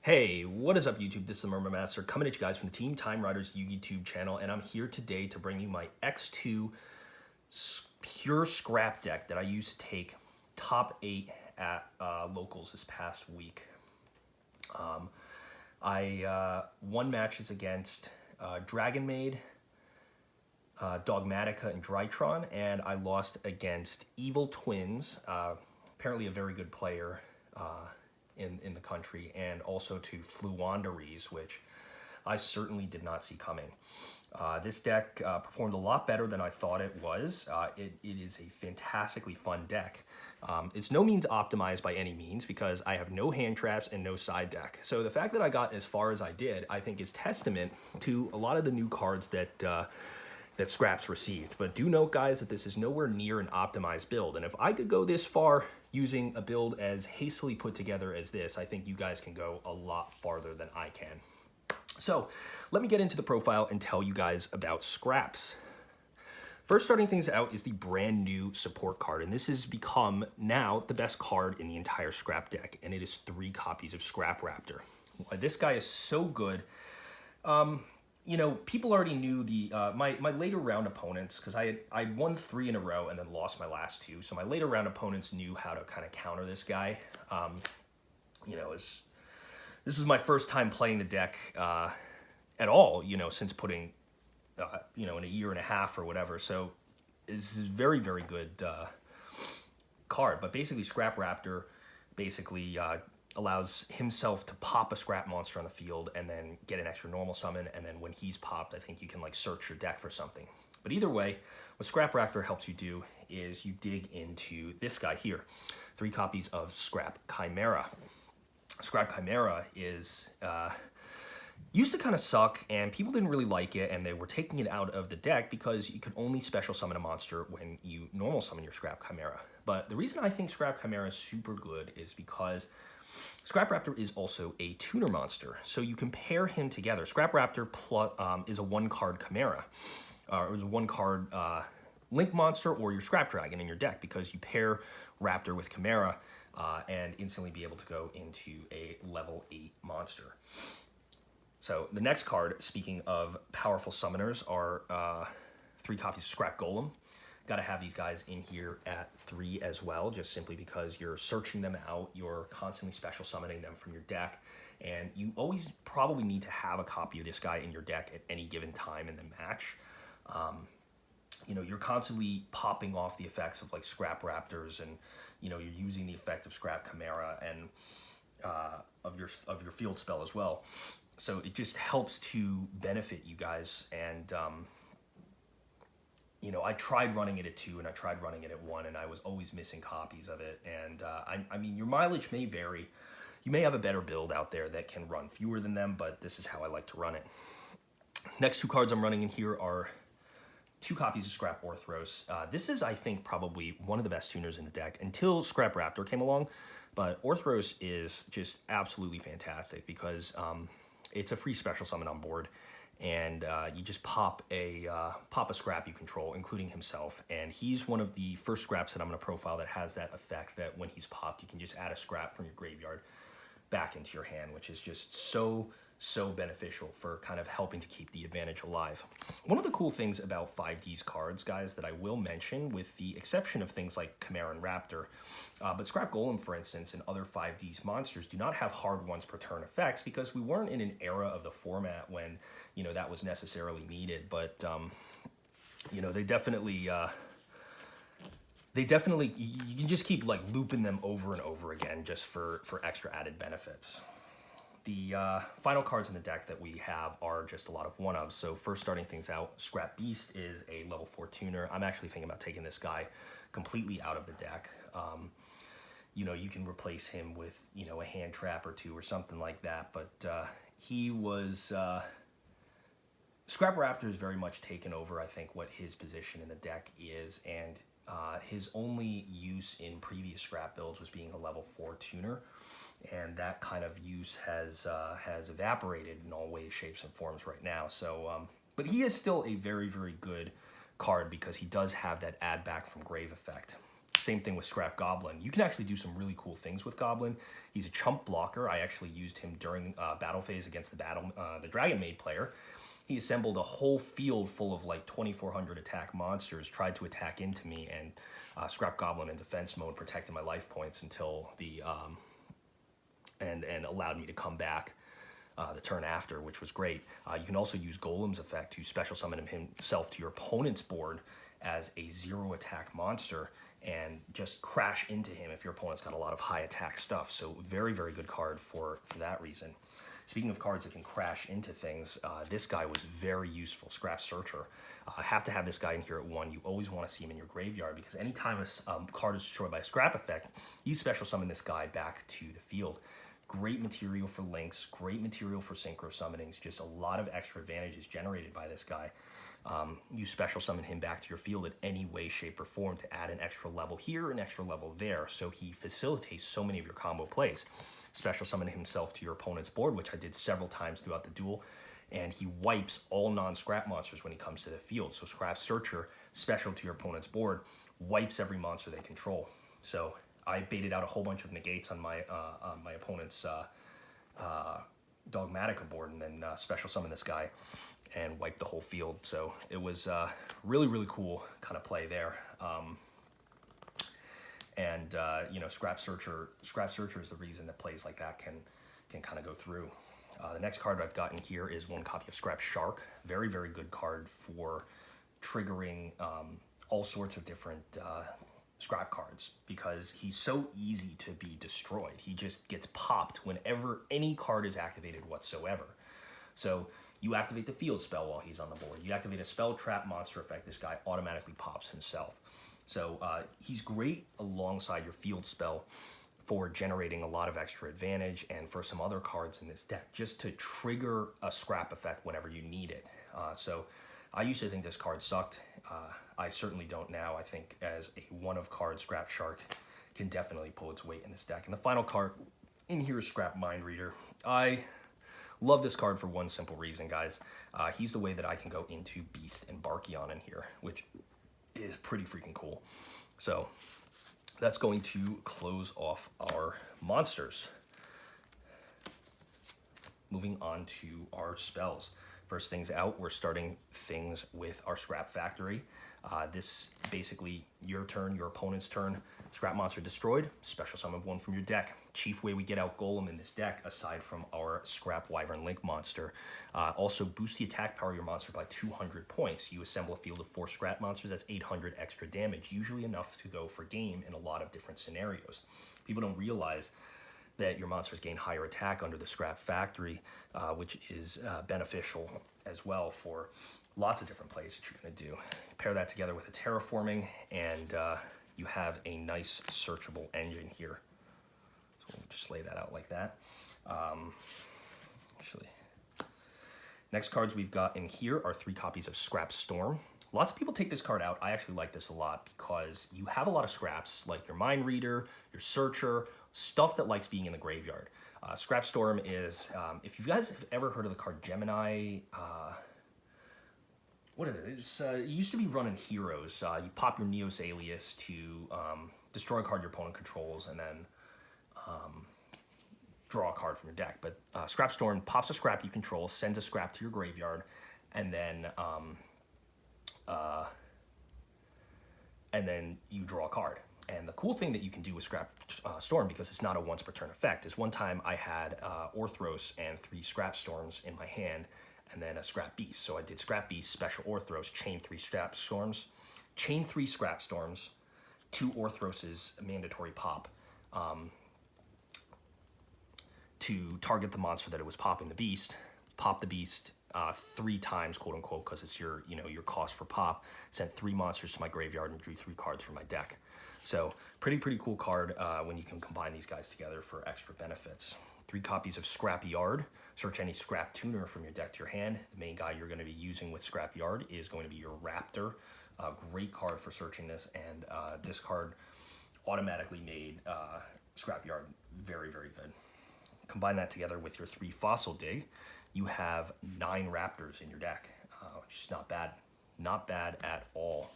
Hey, what is up YouTube? This is the Murmur Master coming at you guys from the Team Time Riders YouTube channel, and I'm here today to bring you my X2 pure scrap deck that I used to take top 8 at locals this past week. I won matches against Dragonmaid, Dogmatika, and Drytron, and I lost against Evil Twins, apparently a very good player in the country, and also to Floowandereeze, which I certainly did not see coming. This deck performed a lot better than I thought it was. It is a fantastically fun deck. It's no means optimized by any means because I have no hand traps and no side deck. So the fact that I got as far as I did, I think is testament to a lot of the new cards that that Scraps received. But do note, guys, that this is nowhere near an optimized build. And if I could go this far using a build as hastily put together as this, I think you guys can go a lot farther than I can. So let me get into the profile and tell you guys about Scraps. First, starting things out is the brand new support card, and this has become now the best card in the entire Scrap deck, and it is 3 copies of Scrap Raptor. This guy is so good. You know, people already knew the my later round opponents, because I'd won 3 in a row and then lost my last 2. So my later round opponents knew how to kind of counter this guy. You know, this was my first time playing the deck at all, you know, since putting, you know, in a year and a half or whatever. So this is very, very good card. But basically, Scrap Raptor basically allows himself to pop a scrap monster on the field and then get an extra normal summon, and then when he's popped, I think you can like search your deck for something. But either way, what Scrap Raptor helps you do is you dig into this guy here. 3 copies of Scrap Chimera. Scrap Chimera is used to kind of suck, and people didn't really like it, and they were taking it out of the deck because you could only special summon a monster when you normal summon your Scrap Chimera. But the reason I think Scrap Chimera is super good is because Scrap Raptor is also a tuner monster, so you can pair him together. Scrap Raptor plus, is a 1-card Chimera, or is a 1-card Link monster or your Scrap Dragon in your deck, because you pair Raptor with Chimera and instantly be able to go into a level 8 monster. So the next card, speaking of powerful summoners, are 3 copies of Scrap Golem. Got to have these guys in here at 3 as well, just simply because you're searching them out, you're constantly special summoning them from your deck, and you always probably need to have a copy of this guy in your deck at any given time in the match. You know, you're constantly popping off the effects of like Scrap Raptors, and you know, you're using the effect of Scrap Chimera and of your field spell as well. So it just helps to benefit you guys. And you know, I tried running it at 2 and I tried running it at 1, and I was always missing copies of it. And I mean, your mileage may vary. You may have a better build out there that can run fewer than them, but this is how I like to run it. Next 2 cards I'm running in here are 2 copies of Scrap Orthros. This is, I think, probably one of the best tuners in the deck until Scrap Raptor came along. But Orthros is just absolutely fantastic because it's a free special summon on board, and you just pop a scrap you control, including himself, and he's one of the first scraps that I'm going to profile that has that effect, that when he's popped, you can just add a scrap from your graveyard back into your hand, which is just so beneficial for kind of helping to keep the advantage alive. One of the cool things about 5D's cards, guys, that I will mention, with the exception of things like Chimera and Raptor, but Scrap Golem, for instance, and other 5D's monsters do not have hard ones per turn effects, because we weren't in an era of the format when, you know, that was necessarily needed. But you know, they definitely you can just keep like looping them over and over again just for extra added benefits. The final cards in the deck that we have are just a lot of one-ofs. So first, starting things out, Scrap Beast is a level 4 tuner. I'm actually thinking about taking this guy completely out of the deck. You know, you can replace him with, you know, a hand trap or 2 or something like that. But he was... Scrap Raptor has very much taken over, I think, what his position in the deck is, and his only use in previous Scrap builds was being a level 4 tuner. And that kind of use has evaporated in all ways, shapes, and forms right now. So, but he is still a very, very good card because he does have that add back from grave effect. Same thing with Scrap Goblin. You can actually do some really cool things with Goblin. He's a chump blocker. I actually used him during battle phase against the Dragonmaid player. He assembled a whole field full of like 2,400 attack monsters, tried to attack into me, and Scrap Goblin in defense mode protected my life points until the and allowed me to come back the turn after, which was great. You can also use Golem's effect to special summon himself to your opponent's board as a 0 attack monster and just crash into him if your opponent's got a lot of high attack stuff. So very, very good card for that reason. Speaking of cards that can crash into things, this guy was very useful, Scrap Searcher. Have to have this guy in here at 1. You always want to see him in your graveyard because anytime a card is destroyed by a scrap effect, you special summon this guy back to the field. Great material for links, great material for synchro summonings, just a lot of extra advantages generated by this guy. You special summon him back to your field in any way, shape, or form to add an extra level here, an extra level there, so he facilitates so many of your combo plays. Special summon himself to your opponent's board, which I did several times throughout the duel, and he wipes all non-scrap monsters when he comes to the field. So Scrap Searcher, special to your opponent's board, wipes every monster they control. So I baited out a whole bunch of negates on my opponent's Dogmatika board, and then special summon this guy and wipe the whole field. So it was really, really cool kind of play there. You know, Scrap Searcher is the reason that plays like that can kind of go through. The next card I've gotten here is 1 copy of Scrap Shark. Very, very good card for triggering all sorts of different scrap cards because he's so easy to be destroyed. He just gets popped whenever any card is activated whatsoever. So you activate the field spell while he's on the board. You activate a spell, trap, monster effect. This guy automatically pops himself. So he's great alongside your field spell for generating a lot of extra advantage and for some other cards in this deck, just to trigger a scrap effect whenever you need it. So I used to think this card sucked. I certainly don't now. I think as a one-of-card Scrap Shark can definitely pull its weight in this deck. And the final card in here is Scrap Mind Reader. I love this card for one simple reason, guys. He's the way that I can go into Beast and Barkion in here, which is pretty freaking cool. So that's going to close off our monsters. Moving on to our spells. First things out, we're starting things with our Scrap Factory. This basically your turn, your opponent's turn. Scrap monster destroyed, special summon 1 from your deck. Chief way we get out Golem in this deck, aside from our Scrap Wyvern Link monster. Also boost the attack power of your monster by 200 points. You assemble a field of 4 scrap monsters, that's 800 extra damage, usually enough to go for game in a lot of different scenarios. People don't realize that your monsters gain higher attack under the Scrap Factory, which is beneficial as well for lots of different plays that you're going to do. Pair that together with a terraforming, and you have a nice searchable engine here. So we'll just lay that out like that. Next cards we've got in here are 3 copies of Scrap Storm. Lots of people take this card out. I actually like this a lot because you have a lot of scraps, like your Mind Reader, your Searcher, stuff that likes being in the graveyard. Scrap Storm is, if you guys have ever heard of the card Gemini, what is it? It used to be run in Heroes. You pop your Neos Alias to destroy a card your opponent controls and then draw a card from your deck. But Scrap Storm pops a scrap you control, sends a scrap to your graveyard, and then you draw a card. And the cool thing that you can do with Scrap Storm, because it's not a once per turn effect, is one time I had Orthros and 3 Scrap Storms in my hand, and then a Scrap Beast. So I did Scrap Beast, Special Orthros, chain 3 Scrap Storms, chain 3 Scrap Storms, 2 Orthros's mandatory pop to target the monster that it was popping, the Beast. Pop the Beast 3 times, quote unquote, because it's your your cost for pop. Sent 3 monsters to my graveyard and drew 3 cards from my deck. So pretty cool card when you can combine these guys together for extra benefits. 3 copies of Scrap Yard. Search any Scrap Tuner from your deck to your hand. The main guy you're going to be using with Scrap Yard is going to be your Raptor. Great card for searching this, and this card automatically made Scrap Yard very good. Combine that together with your 3 Fossil Dig. You have 9 Raptors in your deck, which is not bad. Not bad at all.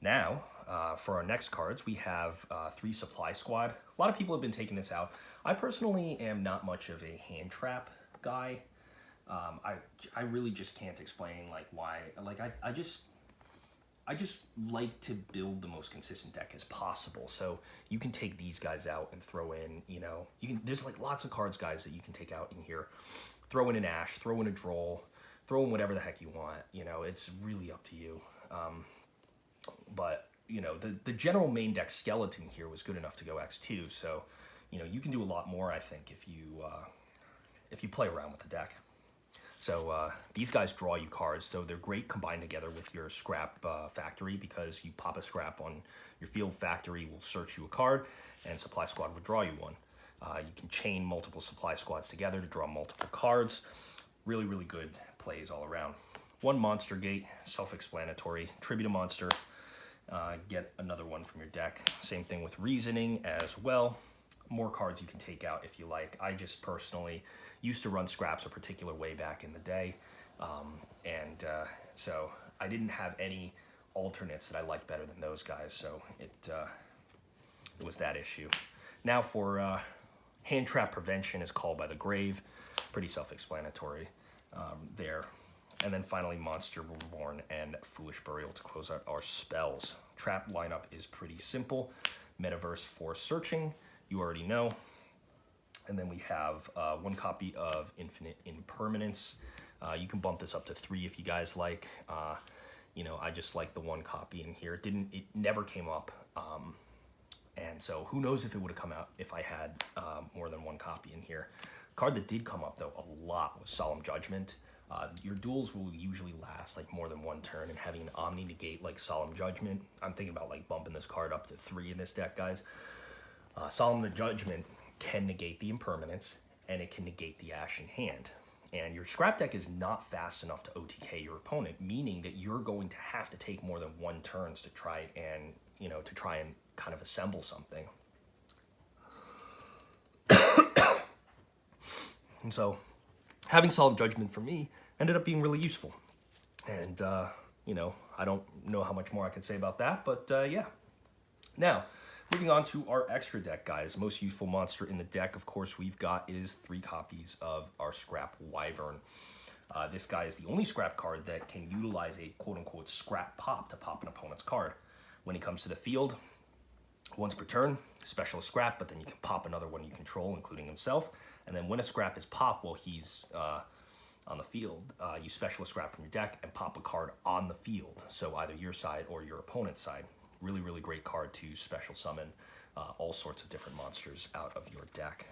Now, for our next cards, we have 3 Supply Squad. A lot of people have been taking this out. I personally am not much of a hand trap guy. I really just can't explain like why. Like I just like to build the most consistent deck as possible. So you can take these guys out and throw in, you know, there's like lots of cards, guys, that you can take out in here. Throw in an Ash, throw in a Droll, throw in whatever the heck you want. You know, it's really up to you. But you know, the general main deck skeleton here was good enough to go X2. So, you know, you can do a lot more, I think, if you play around with the deck. So these guys draw you cards, so they're great combined together with your scrap factory, because you pop a scrap on your field, factory will search you a card, and Supply Squad will draw you one. You can chain multiple Supply Squads together to draw multiple cards. Really, really good plays all around. 1 monster gate, self-explanatory. Tribute a monster, get another one from your deck. Same thing with reasoning as well. More cards you can take out if you like. I just personally used to run scraps a particular way back in the day, so I didn't have any alternates that I liked better than those guys, so it was that issue. Now for hand trap prevention is Called by the Grave. Pretty self-explanatory there. And then finally Monster Reborn and Foolish Burial to close out our spells. Trap lineup is pretty simple. Metaverse for searching, you already know. And then we have 1 copy of Infinite Impermanence. You can bump this up to 3 if you guys like. You know, I just like the 1 copy in here. It never came up. And so who knows if it would have come out if I had more than 1 copy in here. Card that did come up though a lot was Solemn Judgment. Your duels will usually last like more than 1 turn, and having an Omni negate like Solemn Judgment, I'm thinking about like bumping this card up to 3 in this deck, guys. Solemn Judgment can negate the impermanence, and it can negate the Ash in hand. And your scrap deck is not fast enough to OTK your opponent, meaning that you're going to have to take more than 1 turns to try and, you know, to try and kind of assemble something. And so having Solemn Judgment for me ended up being really useful. And, you know, I don't know how much more I can say about that, but yeah. Now, moving on to our extra deck, guys. Most useful monster in the deck, of course, we've got is 3 copies of our Scrap Wyvern. This guy is the only scrap card that can utilize a quote-unquote scrap pop to pop an opponent's card. When he comes to the field, once per turn, special scrap, but then you can pop another one you control, including himself. And then when a scrap is popped while he's on the field, you special scrap from your deck and pop a card on the field. So either your side or your opponent's side. Really, really great card to special summon all sorts of different monsters out of your deck.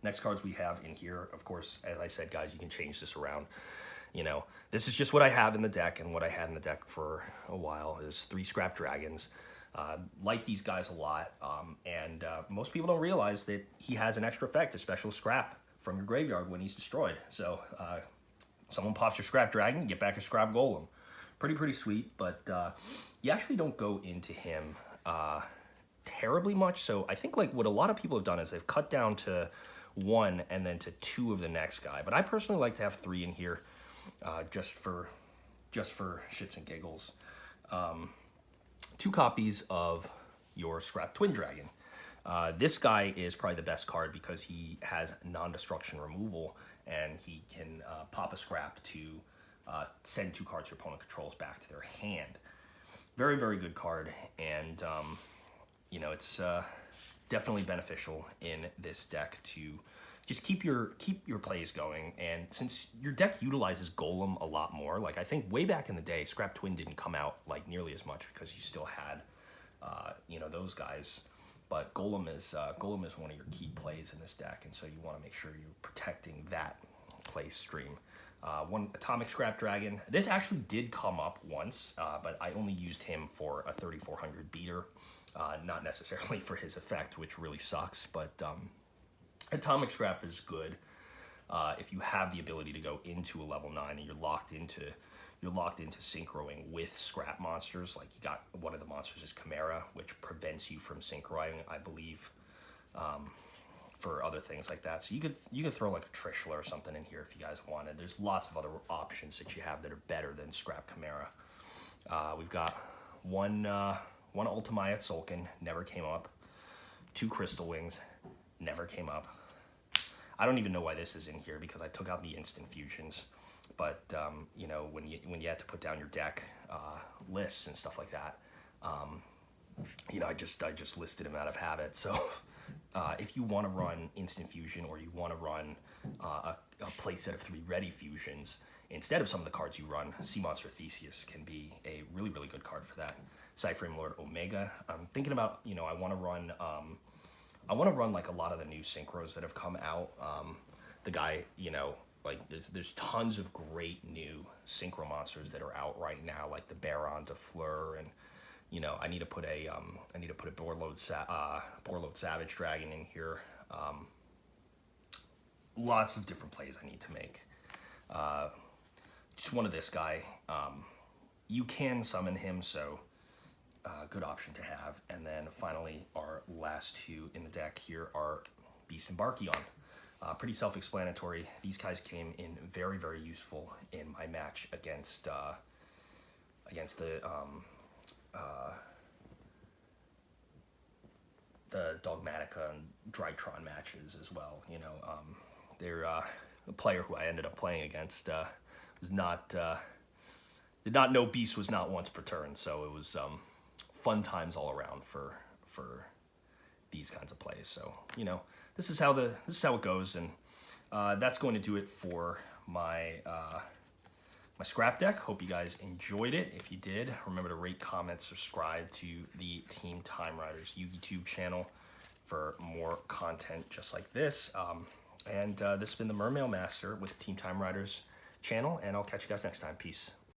Next cards we have in here, of course, as I said, guys, you can change this around. You know, this is just what I have in the deck, and what I had in the deck for a while is 3 Scrap Dragons. Like these guys a lot, and most people don't realize that he has an extra effect, a special scrap from your graveyard when he's destroyed. So someone pops your Scrap Dragon, you get back a Scrap Golem. Pretty sweet, but you actually don't go into him terribly much. So I think like what a lot of people have done is they've cut down to 1 and then to 2 of the next guy. But I personally like to have 3 in here, just for shits and giggles. 2 copies of your Scrap Twin Dragon. This guy is probably the best card because he has non-destruction removal, and he can pop a scrap to send 2 cards your opponent controls back to their hand. Very, very good card, and you know, it's definitely beneficial in this deck to just keep your plays going. And since your deck utilizes Golem a lot more, like I think way back in the day, Scrap Twin didn't come out like nearly as much because you still had you know, those guys. But Golem is one of your key plays in this deck, and so you want to make sure you're protecting that play stream. 1 Atomic Scrap Dragon. This actually did come up once, but I only used him for a 3400 beater, not necessarily for his effect, which really sucks. But Atomic Scrap is good if you have the ability to go into a level 9 and you're locked into synchroing with scrap monsters. Like you got one of the monsters is Chimera, which prevents you from synchroing, I believe, for other things like that. So you could throw like a Trishula or something in here if you guys wanted. There's lots of other options that you have that are better than Scrap Chimera. We've got one Ultimate Sulkin, never came up. 2 Crystal Wings, never came up. I don't even know why this is in here because I took out the instant fusions. But you know, when you had to put down your deck lists and stuff like that, you know, I just listed them out of habit. So if you want to run instant fusion or you want to run a playset of 3 ready fusions instead of some of the cards you run, Sea Monster Theseus can be a really good card for that. Cyframe Lord Omega. I'm thinking about, you know, I want to run like a lot of the new synchros that have come out. The guy, you know, like there's tons of great new synchro monsters that are out right now, like the Baron de Fleur, and you know, I need to put a Borload Savage Dragon in here. Lots of different plays I need to make. Just one of this guy. You can summon him, so good option to have. And then finally, our last 2 in the deck here are Beast and Barkion. Pretty self-explanatory. These guys came in very useful in my match against the Dogmatika and Drytron matches as well. You know, they're a player who I ended up playing against was not did not know Beast was not once per turn, so it was fun times all around for these kinds of plays. So you know, this is how it goes, and that's going to do it for my my scrap deck. Hope you guys enjoyed it. If you did, remember to rate, comment, subscribe to the Team Time Riders YouTube channel for more content just like this. And this has been the Mermail Master with Team Time Riders channel, and I'll catch you guys next time. Peace.